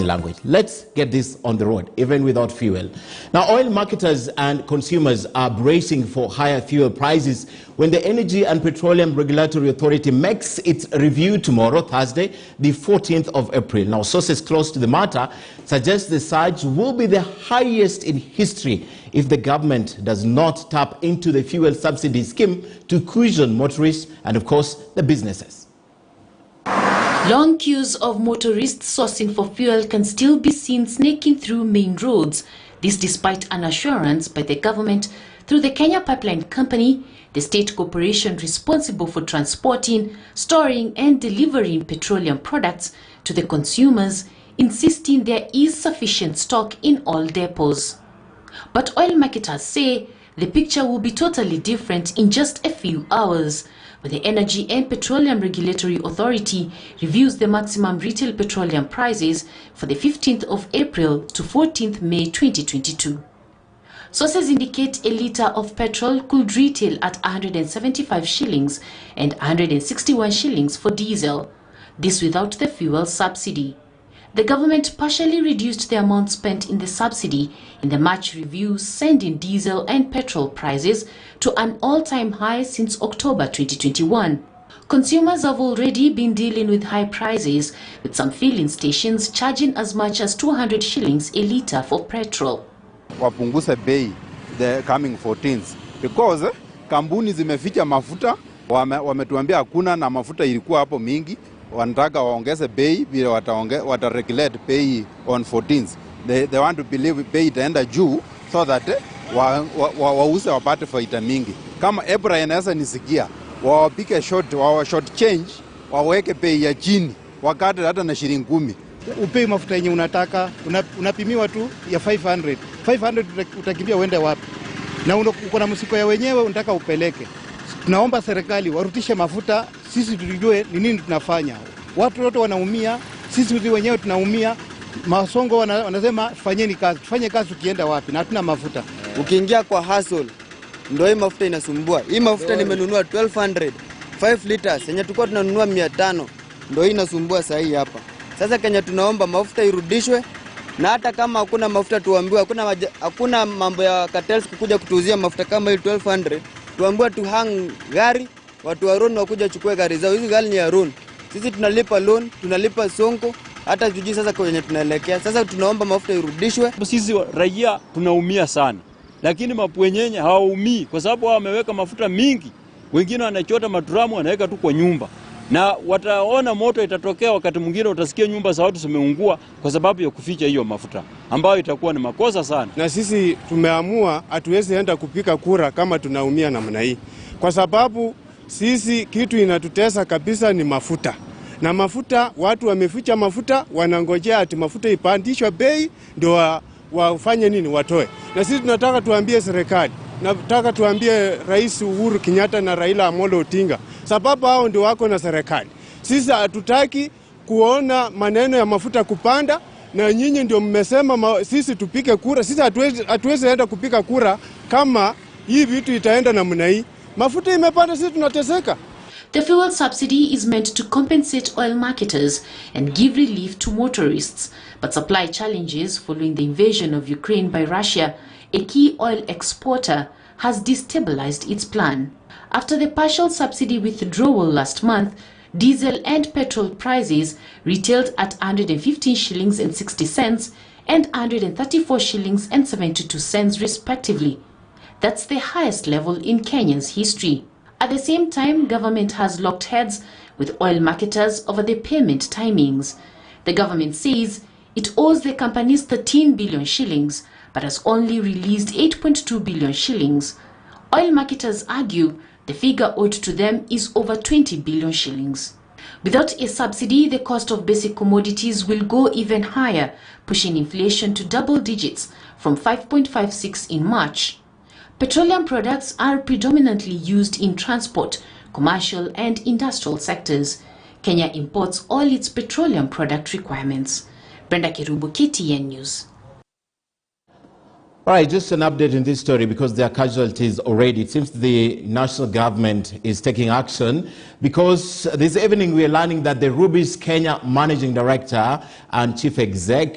language. Let's get this on the road, even without fuel. Now, oil marketers and consumers are bracing for higher fuel prices when the Energy and Petroleum Regulatory Authority makes its review tomorrow, Thursday, the 14th of April. Now, sources close to the matter suggest the surge will be the highest in history if the government does not tap into the fuel subsidy scheme to cushion motorists and, of course, the businesses. Long queues of motorists sourcing for fuel can still be seen snaking through main roads. This despite an assurance by the government through the Kenya Pipeline Company, the state corporation responsible for transporting, storing and delivering petroleum products to the consumers, insisting there is sufficient stock in all depots. But oil marketers say the picture will be totally different in just a few hours, when the Energy and Petroleum Regulatory Authority reviews the maximum retail petroleum prices for the 15th of April to 14th May 2022. Sources indicate a litre of petrol could retail at 175 shillings and 161 shillings for diesel, this without the fuel subsidy. The government partially reduced the amount spent in the subsidy in the March review, sending diesel and petrol prices to an all-time high since October 2021. Consumers have already been dealing with high prices, with some filling stations charging as much as 200 shillings a litre for petrol. Wapunguze bei the coming 14th because kampuni zimeficha mafuta, wametuambia hakuna na mafuta ilikuwa hapo mingi. Wanataka waongeze bei vile wataregulate bei on 14th. They want to believe bei itaenda juu so that wauze wapate faida mingi. Kama EPRA inaweza nisikia, wawapike short change, waweke bei ya chini, wakati hata na shilingi 10. Upei mafuta yenye unataka, unapimiwa tu ya 500. 500 utakimbia uende wapi? Na uko na msiko ya wenyewe unataka upeleke. Tunaomba serikali warutishe mafuta, sisi tujue ni nini tunafanya. Watu wote wanaumia, sisi wenyewe tunaumia. Masongo wanasema fanyeni kazi, tufanye kazi ukienda wapi na hatuna mafuta. Ukiingia kwa hustle ndio hii mafuta inasumbua. Hii mafuta nimenunua 1200 5 liters yenye tulikuwa tunanunua 500 ndio hii inasumbua sasa hii hapa. Sasa Kenya tunaomba mafuta irudishwe, na hata kama hakuna mafuta tuambiwe hakuna mambo ya cartels kukuja kutuuzia mafuta kama hii 1200. Tuambiwa tu hang gari, watu wa loan wakuja chukue gari zao. Hizi gari ni ya loan. Sisi tunalipa loan, tunalipa sonko, hata tujui sasa kwenye tunaelekea. Sasa tunaomba mafuta irudishwe. Sisi raia tunaumia sana, lakini mapwenyenye hawaumii kwa sababu wao wameweka mafuta mingi. Wengine wanachota madramu wanaweka tu kwa nyumba. Na wataona moto itatokea, wakati mwingine utasikia nyumba za watu zimeungua kwa sababu ya kuficha hiyo mafuta, ambayo itakuwa ni makosa sana. Na sisi tumeamua hatuwezi enda kupika kura kama tunaumia namna hii. Kwa sababu sisi kitu inatutesa kabisa ni mafuta. Na mafuta, watu wameficha mafuta, wanangojea ati mafuta ipandishwe bei ndio wafanye nini, watoe. Na sisi tunataka tuambie serikali, nataka tuambie Rais Uhuru Kenyatta na Raila Amolo Odinga, sababu hao ndio wako na serikali. Sisi hatutaki kuona maneno ya mafuta kupanda, na nyinyi ndio mmesema sisi tupike kura. Sisi hatuwezi enda kupika kura kama hii vitu itaenda namna hii. Mafuta imepanda, sisi tunateseka. The fuel subsidy is meant to compensate oil marketers and give relief to motorists, but supply challenges following the invasion of Ukraine by Russia, a key oil exporter, has destabilized its plan. After the partial subsidy withdrawal last month, diesel and petrol prices retailed at 115 shillings and 60 cents and 134 shillings and 72 cents respectively. That's the highest level in Kenya's history. At the same time, government has locked heads with oil marketers over the payment timings. The government says it owes the companies 13 billion shillings, but has only released 8.2 billion shillings. Oil marketers argue the figure owed to them is over 20 billion shillings. Without a subsidy, the cost of basic commodities will go even higher, pushing inflation to double digits from 5.56 in March. Petroleum products are predominantly used in transport, commercial and industrial sectors. Kenya imports all its petroleum product requirements. Brenda Kirubu, KTN News. All right, just an update in this story because there are casualties already. It seems the national government is taking action because this evening we are learning that the Ruby's Kenya managing director and chief exec